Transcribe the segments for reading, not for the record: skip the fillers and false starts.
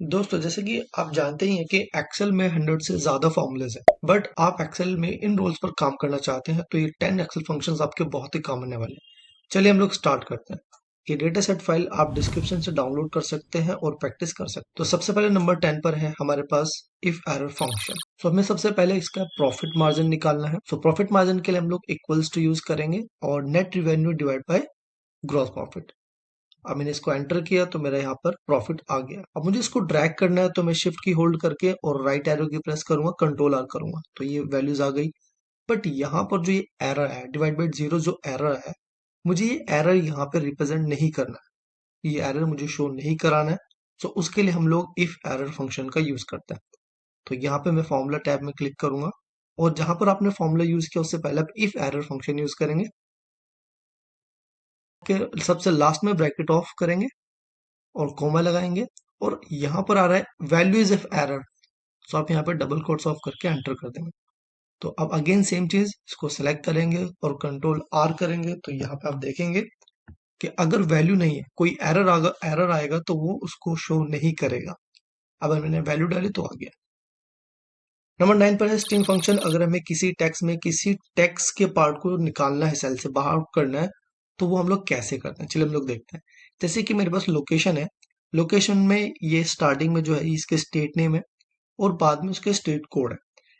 दोस्तों जैसे कि आप जानते ही हैं कि एक्सेल में 100 से ज्यादा फॉर्मूलेज हैं, बट आप एक्सेल में इन रोल्स पर काम करना चाहते हैं तो ये 10 एक्सेल फंक्शंस आपके बहुत ही काम आने वाले हैं। चलिए हम लोग स्टार्ट करते हैं। ये डेटा सेट फाइल आप डिस्क्रिप्शन से डाउनलोड कर सकते हैं और प्रैक्टिस कर सकते हैं। तो सबसे पहले नंबर 10 पर है हमारे पास इफ एरर फंक्शन। तो हमें सबसे पहले इसका प्रॉफिट मार्जिन निकालना है। तो प्रॉफिट मार्जिन के लिए हम लोग इक्वल्स टू यूज करेंगे और net revenue divide by gross profit. अब मैंने इसको एंटर किया तो मेरा यहाँ पर प्रॉफिट आ गया। अब मुझे इसको ड्रैग करना है तो मैं शिफ्ट की होल्ड करके और राइट एरो की प्रेस करूंगा, कंट्रोल आर करूंगा तो ये वैल्यूज आ गई। बट यहाँ पर जो ये एरर है डिवाइड बाई जीरो, जो एरर है मुझे ये एरर यहाँ पे रिप्रेजेंट नहीं करना है, ये एरर मुझे शो नहीं कराना है। तो उसके लिए हम लोग इफ एरर फंक्शन का यूज करते हैं। तो यहाँ पे मैं फॉर्मूला टैब में क्लिक करूंगा और जहां पर आपने फॉर्मूला यूज किया उससे पहले आप इफ एरर फंक्शन यूज करेंगे। के सबसे लास्ट में ब्रैकेट ऑफ करेंगे और कोमा लगाएंगे और यहाँ पर आ रहा है वैल्यूज ऑफ एरर, तो आप यहाँ पे डबल कोट्स ऑफ करके एंटर कर देंगे। तो अब अगेन सेम चीज, इसको सेलेक्ट करेंगे और कंट्रोल आर करेंगे तो यहाँ पे आप देखेंगे कि अगर वैल्यू नहीं है, कोई एरर आएगा तो वो उसको शो नहीं करेगा। अब मैंने वैल्यू डाली तो आ गया। नंबर 9 पर है स्ट्रिंग फंक्शन। अगर हमें किसी टेक्स्ट में किसी टेक्स्ट के पार्ट को निकालना है, सेल से बाहर करना है, तो वो हम लोग कैसे करते हैं चलिए हम लोग देखते हैं। जैसे कि मेरे पास लोकेशन है, लोकेशन में ये स्टार्टिंग में जो है इसके स्टेट नेम है और बाद में उसके स्टेट कोड है।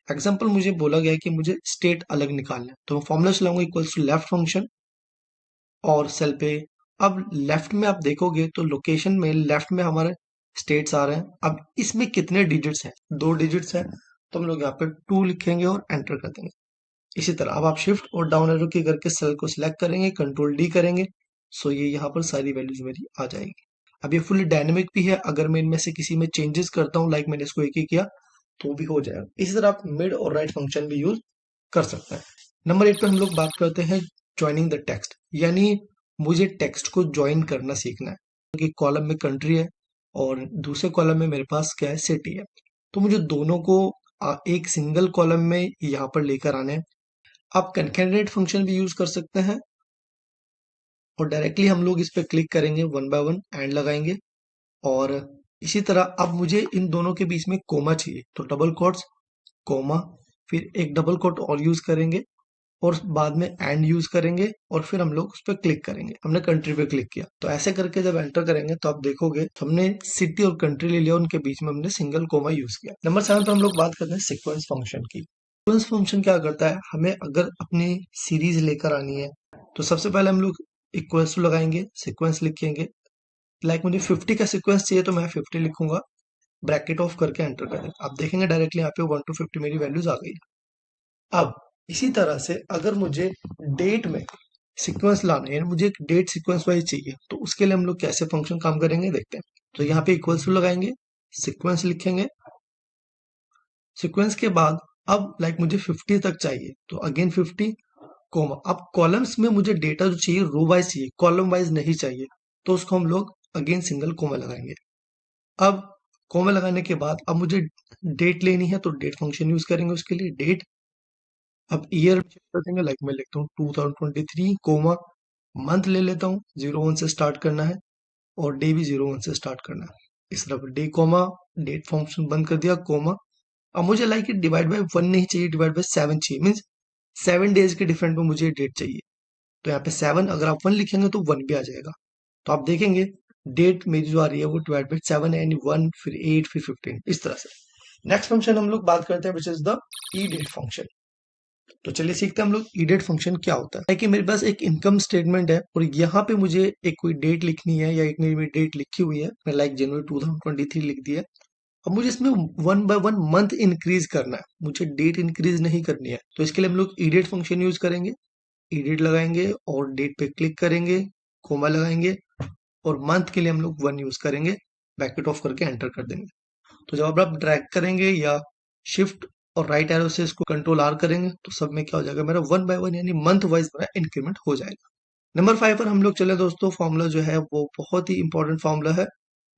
एग्जाम्पल मुझे बोला गया है कि मुझे स्टेट अलग निकालना है तो मैं फॉर्मूला चलाऊंगा इक्वल्स टू लेफ्ट फंक्शन और सेल पे। अब लेफ्ट में आप देखोगे तो लोकेशन में लेफ्ट में हमारे स्टेट्स आ रहे हैं। अब इसमें कितने डिजिट्स हैं, 2 डिजिट्स हैं, तो हम लोग यहाँ पे 2 लिखेंगे और एंटर कर देंगे। इसी तरह अब आप शिफ्ट और डाउन एरो की करके सेल को सिलेक्ट करेंगे, कंट्रोल डी करेंगे, सो ये यहाँ पर सारी वैल्यूज मेरी आ जाएगी। अब ये फुली डायनेमिक भी है, अगर मैं इनमें से किसी में चेंजेस करता हूँ, लाइक मैंने इसको एक ही किया तो भी हो जाएगा। इसी तरह आप मिड और राइट फंक्शन भी यूज कर सकते हैं। नंबर 8 पे हम लोग बात करते हैं ज्वाइनिंग द टेक्स्ट, यानी मुझे टेक्स्ट को ज्वाइन करना सीखना है। कि कॉलम में कंट्री है और दूसरे कॉलम में मेरे पास क्या है, सिटी है, तो मुझे दोनों को एक सिंगल कॉलम में यहाँ पर लेकर आने हैं। आप कंकैटिनेट फंक्शन भी यूज कर सकते हैं और डायरेक्टली हम लोग इस पे क्लिक करेंगे, वन बाय वन एंड लगाएंगे। और इसी तरह अब मुझे इन दोनों के बीच में कोमा चाहिए तो डबल कोट्स, कोमा, फिर एक डबल कोट और यूज करेंगे और बाद में एंड यूज करेंगे और फिर हम लोग उस पर क्लिक करेंगे। हमने कंट्री पे क्लिक किया तो ऐसे करके जब एंटर करेंगे तो आप देखोगे हमने सिटी और कंट्री ले लिया, उनके बीच में हमने सिंगल कोमा यूज किया। नंबर 7 पर हम लोग बात करते हैं सीक्वेंस फंक्शन की। सीक्वेंस फंक्शन क्या करता है, हमें अगर अपनी सीरीज लेकर आनी है तो सबसे पहले हम लोग इक्वल्स टू लगाएंगे, सीक्वेंस लिखेंगे। लाइक मुझे 50 का सीक्वेंस चाहिए तो मैं 50 लिखूंगा, ब्रैकेट ऑफ करके एंटर करें। आप देखेंगे डायरेक्टली यहाँ पे 1 to 50 मेरी वैल्यूज आ गई। अब इसी तरह से अगर मुझे डेट में सीक्वेंस लाना है, यानी मुझे एक डेट सीक्वेंस वाइज चाहिए, तो उसके लिए हम लोग कैसे फंक्शन काम करेंगे देखते हैं। तो यहाँ पे इक्वल्स टू लगाएंगे, सीक्वेंस लिखेंगे, सीक्वेंस के बाद अब लाइक मुझे 50 तक चाहिए तो अगेन 50 कोमा। अब कॉलम्स में मुझे डेटा जो चाहिए रो वाइज चाहिए, कॉलम वाइज नहीं चाहिए, तो उसको हम लोग अगेन सिंगल कोमा लगाएंगे। अब कोमा लगाने के बाद अब मुझे डेट लेनी है तो डेट फंक्शन यूज करेंगे उसके लिए, डेट। अब ईयर कर देंगे, लाइक मैं लिखता हूँ 2023 कोमा, मंथ ले लेता हूँ 01 से स्टार्ट करना है और डे भी 01 से स्टार्ट करना है। इस तरह डे कोमा, डेट फंक्शन बंद कर दिया, कोमा। अब मुझे लाइक डिवाइड बाय 1 नहीं चाहिए, डिवाइड बाय 7 चाहिए, मीन्स 7 डेज के डिफरेंट में मुझे डेट चाहिए। तो यहाँ पे 7, अगर आप 1 लिखेंगे तो 1 भी आ जाएगा। तो आप देखेंगे डेट मेरी जो आ रही है वो डिवाइड बाय 7 यानी 1 फिर 8 फिर 15, इस तरह से। नेक्स्ट फंक्शन हम लोग बात करते हैं which is the EDATE function. तो चलिए सीखते हैं हम लोग ईडेट फंक्शन क्या होता है। कि मेरे पास एक इनकम स्टेटमेंट है और यहाँ पे मुझे एक कोई डेट लिखनी है या एक मेरी डेट लिखी हुई है, मैं लाइक जनवरी 2023 लिख दिया। अब मुझे इसमें 1 बाय 1 मंथ इंक्रीज करना है, मुझे डेट इंक्रीज नहीं करनी है, तो इसके लिए हम लोग ईडेट फंक्शन यूज करेंगे। ईडेट लगाएंगे और डेट पे क्लिक करेंगे, कोमा लगाएंगे और मंथ के लिए हम लोग 1 यूज करेंगे, ब्रैकेट ऑफ करके एंटर कर देंगे। तो जब आप ड्रैग करेंगे या शिफ्ट और राइट एरो से इसको कंट्रोल आर करेंगे तो सब में क्या हो जाएगा, मेरा 1 बाय 1 यानी मंथ वाइज मेरा इंक्रीमेंट हो जाएगा। नंबर 5 पर हम लोग चले दोस्तों, फॉर्मूला जो है वो बहुत ही इंपॉर्टेंट फॉर्मूला है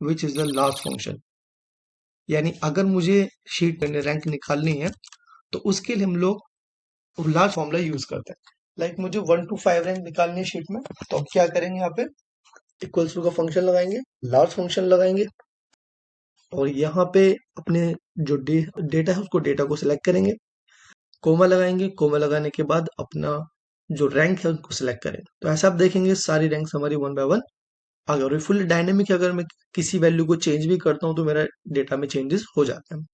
विच इज द लास्ट फंक्शन। यानी अगर मुझे शीट में रैंक निकालनी है तो उसके लिए हम लोग लास्ट फॉर्मूला यूज करते हैं। लाइक मुझे 1 to 5 रैंक निकालनी है शीट में, तो अब क्या करेंगे, यहाँ पे इक्वल्स टू का फंक्शन लगाएंगे, लार्ज फंक्शन लगाएंगे और यहाँ पे अपने जो डेटा है उसको डेटा को सिलेक्ट करेंगे, कोमा लगाएंगे, कोमा लगाने के बाद अपना जो रैंक है उनको सिलेक्ट करेंगे। तो ऐसा आप देखेंगे सारी रैंक्स हमारी वन बाय वन आ गई। और ये फुल डायनेमिक है, अगर मैं किसी वैल्यू को चेंज भी करता हूँ तो मेरा डेटा में चेंजेस हो जाते हैं।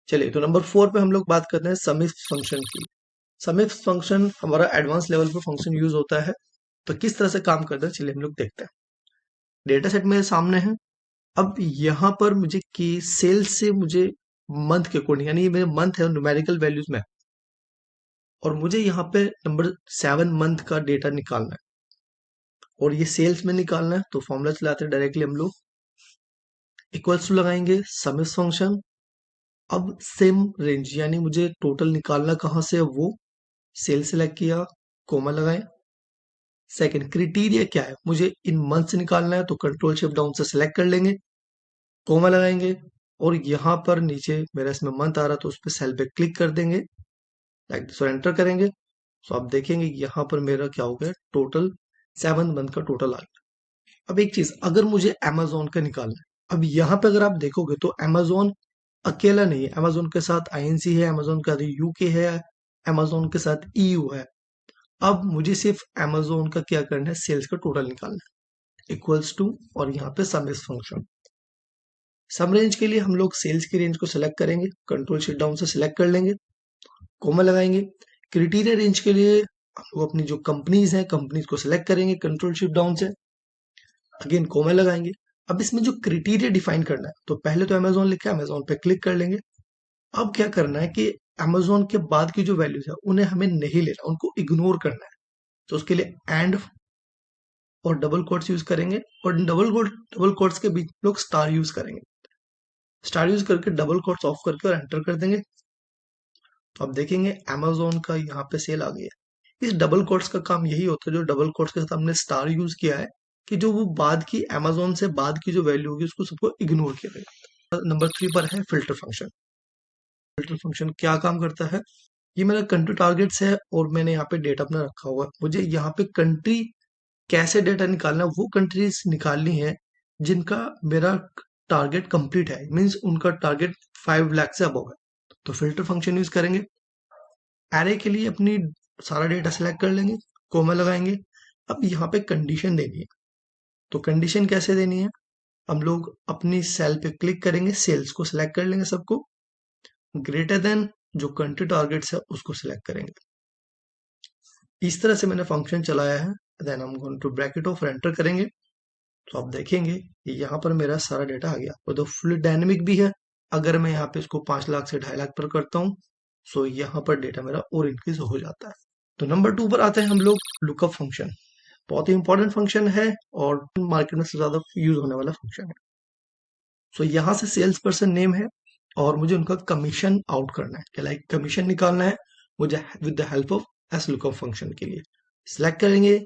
चलिए, तो नंबर 4 पे हम लोग बात करते हैं सम इफ फंक्शन की। सम इफ फंक्शन हमारा एडवांस लेवल पे फंक्शन यूज होता है। तो किस तरह से काम करता है चलिए हम लोग देखते हैं। डेटा सेट मेरे सामने है। अब यहाँ पर मुझे की सेल से मुझे मंथ के अकॉर्डिंग, यानी ये मेरे मंथ है न्यूमेरिकल वैल्यूज में, और मुझे यहाँ पे नंबर 7 मंथ का डेटा निकालना है और ये सेल्स में निकालना है। तो फॉर्मूला चलाते हैं डायरेक्टली हम लोग, इक्वल्स टू लगाएंगे सम इफ फंक्शन। अब सेम रेंज, यानी मुझे टोटल निकालना कहाँ से है, वो सेल सेलेक्ट किया, कोमा लगाए। सेकंड क्राइटेरिया क्या है, मुझे इन मंथ से निकालना है, तो कंट्रोल शिफ्ट डाउन से सिलेक्ट कर लेंगे, कोमा लगाएंगे। और यहाँ पर नीचे मेरा इसमें मंथ आ रहा तो उस पर सेल पे क्लिक कर देंगे, लाइक दिस, और एंटर करेंगे। तो आप देखेंगे यहाँ पर मेरा क्या हो गया, टोटल 7 मंथ का टोटल आ गया। अब एक चीज, अगर मुझे अमेजोन का निकालना है, अब यहाँ पे अगर आप देखोगे तो अमेजोन अकेला नहीं है, अमेजोन के साथ आईएनसी है, अमेजोन के साथ यूके है, अमेजोन के साथ ईयू है। अब मुझे सिर्फ अमेजोन का क्या करना है, सेल्स का टोटल निकालना है, इक्वल्स टू, और यहाँ पे SUMIFS function. Sum range के लिए हम लोग सेल्स की रेंज को सिलेक्ट करेंगे, कंट्रोल शिफ्ट डाउन से सिलेक्ट कर लेंगे, कोमा लगाएंगे। क्राइटेरिया रेंज के लिए हम लोग अपनी जो कंपनीज हैं, कंपनीज को सिलेक्ट करेंगे कंट्रोल शिफ्ट डाउन से, अगेन कोमा लगाएंगे। अब इसमें जो क्राइटेरिया डिफाइन करना है, तो पहले तो अमेजोन लिखा है, अमेजोन पे क्लिक कर लेंगे। अब क्या करना है कि अमेजोन के बाद की जो वैल्यूज है उन्हें हमें नहीं लेना, उनको इग्नोर करना है। तो उसके लिए एंड और डबल कोट्स यूज करेंगे, और डबल कोट्स के बीच लोग स्टार यूज करेंगे। स्टार यूज करके डबल कोट्स ऑफ करके और एंटर कर देंगे। तो आप देखेंगे अमेजोन का यहाँ पे सेल आ गया है। इस डबल कोट्स का काम यही होता है, जो डबल कोट्स के साथ हमने स्टार यूज किया है, कि जो वो बाद की अमेजोन से बाद की जो वैल्यू होगी उसको सबको इग्नोर किया जाएगा। नंबर 3 पर है फिल्टर फंक्शन। फिल्टर फंक्शन क्या काम करता है, ये मेरा कंट्री टारगेट्स है और मैंने यहाँ पे डेटा अपना रखा हुआ है। मुझे यहाँ पे कंट्री कैसे डेटा निकालना है, वो कंट्रीज निकालनी है जिनका मेरा टारगेट कंप्लीट है, मींस उनका टारगेट 5 लाख से अबव है। तो फिल्टर फंक्शन यूज करेंगे। एरे के लिए अपनी सारा डेटा सेलेक्ट कर लेंगे, कोमा लगाएंगे। अब यहाँ पे कंडीशन देनी है। तो कंडीशन कैसे देनी है, हम लोग अपनी सेल पे क्लिक करेंगे, सेल्स को सिलेक्ट कर लेंगे सबको, ग्रेटर देन जो कंट्री टारगेट्स है उसको सिलेक्ट करेंगे। इस तरह से मैंने फंक्शन चलाया है। देन हम going to bracket of, enter करेंगे। तो आप देखेंगे यहाँ पर मेरा सारा डेटा आ गया, और तो फुल डायनेमिक भी है। अगर मैं यहाँ पे इसको 5 लाख से 2.5 लाख पर करता हूँ, सो यहाँ पर डेटा मेरा और इंक्रीज हो जाता है। तो नंबर 2 पर आते हैं हम लोग, लुकअप फंक्शन। बहुत ही इंपॉर्टेंट फंक्शन है और मार्केट में सबसे ज्यादा यूज होने वाला फंक्शन है। सो यहाँ से सेल्स पर्सन नेम है और मुझे उनका कमीशन आउट करना है, क्या लाइक कमीशन निकालना है मुझे with the help of XLOOKUP function के लिए। सिलेक्ट करेंगे,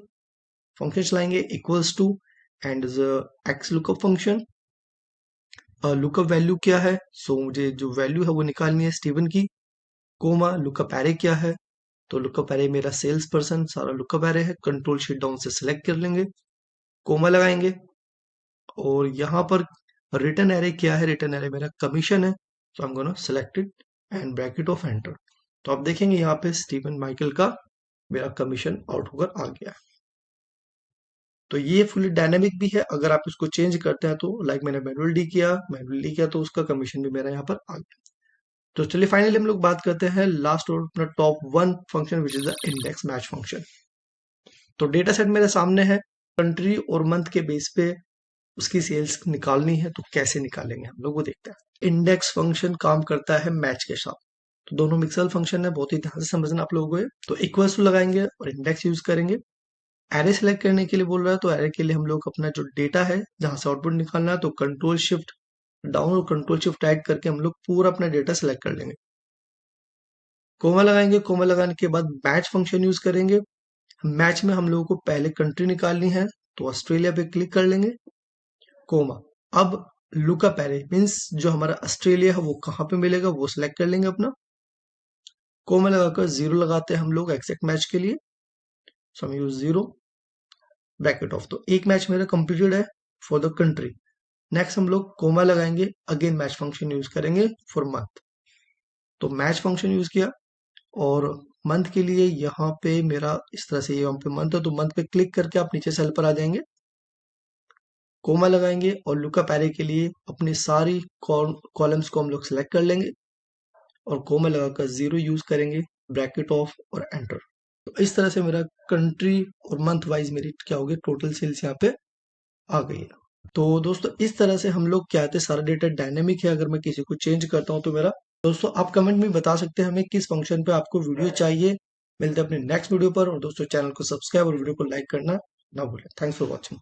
फंक्शन चलाएंगे, equals to and XLOOKUP function. Lookup value क्या है, सो मुझे जो वैल्यू है वो निकालनी है स्टीवन की, कोमा लुकअप एरे क्या है, तो लुकअप एरे मेरा सेल्स पर्सन सारा लुकअप एरे है, कंट्रोल शीट डाउन से सिलेक्ट कर लेंगे, कोमा लगाएंगे। और यहाँ पर रिटर्न एरे क्या है, रिटर्न एरे मेरा कमीशन है, तो I am gonna select it and bracket of enter. तो आप देखेंगे यहाँ पे स्टीवन माइकल का मेरा कमीशन आउट होकर आ गया। तो ये फुली डायनेमिक भी है, अगर आप इसको चेंज करते हैं तो लाइक मैंने मैनुअली किया तो उसका कमीशन भी मेरा यहाँ पर आ गया। तो चलिए फाइनली हम लोग बात करते हैं लास्ट और अपना top 1 function, which is the index match function. तो डेटा सेट मेरे सामने है, कंट्री और मंथ के बेस पे उसकी सेल्स निकालनी है, तो कैसे निकालेंगे हम लोग वो देखते हैं। इंडेक्स फंक्शन काम करता है मैच के साथ, तो दोनों मिक्सल फंक्शन है, बहुत ही ध्यान से समझना आप लोगों को। तो इक्वल्स टू लगाएंगे और इंडेक्स यूज करेंगे। एरे सेलेक्ट करने के लिए बोल रहा है, तो एरे के लिए हम लोग अपना जो डेटा है जहां से आउटपुट निकालना है, तो कंट्रोल शिफ्ट डाउन और कंट्रोल शिफ्ट ऐड करके हम लोग पूरा अपना डेटा सेलेक्ट कर लेंगे। कोमा लगाएंगे, कोमा लगाने के बाद मैच फंक्शन यूज करेंगे। मैच में हम लोगों को पहले कंट्री निकालनी है, तो ऑस्ट्रेलिया पे क्लिक कर लेंगे, कोमा। अब लुकअप एरे मीन्स जो हमारा ऑस्ट्रेलिया है वो कहाँ पे मिलेगा वो सिलेक्ट कर लेंगे अपना, कोमा लगाकर 0 लगाते हैं हम लोग एग्जैक्ट मैच के लिए, सो हम यूज 0 ब्रैकेट ऑफ। तो एक मैच मेरा कंप्लीटेड है फॉर द कंट्री। नेक्स्ट हम लोग कोमा लगाएंगे, अगेन मैच फंक्शन यूज करेंगे फॉर मंथ। तो मैच फंक्शन यूज किया और मंथ के लिए यहाँ पे मेरा इस तरह से यहाँ पे मंथ है, तो मंथ पे क्लिक करके आप नीचे सेल पर आ जाएंगे, कोमा लगाएंगे और लुकअप एरे के लिए अपनी सारी कॉलम्स को हम लोग सेलेक्ट कर लेंगे और कोमा लगाकर 0 यूज करेंगे, ब्रैकेट ऑफ और एंटर। तो इस तरह से मेरा कंट्री और मंथ वाइज मेरी क्या हो गई, टोटल सेल्स यहाँ पे आ गई है। तो दोस्तों इस तरह से हम लोग क्या है, सारा डेटा डायनेमिक है, अगर मैं किसी को चेंज करता हूं तो मेरा, दोस्तों आप कमेंट में बता सकते हैं हमें किस फंक्शन पे आपको वीडियो चाहिए। मिलते हैं अपने नेक्स्ट वीडियो पर, और दोस्तों चैनल को सब्सक्राइब और वीडियो को लाइक करना ना भूलें। Thanks for watching.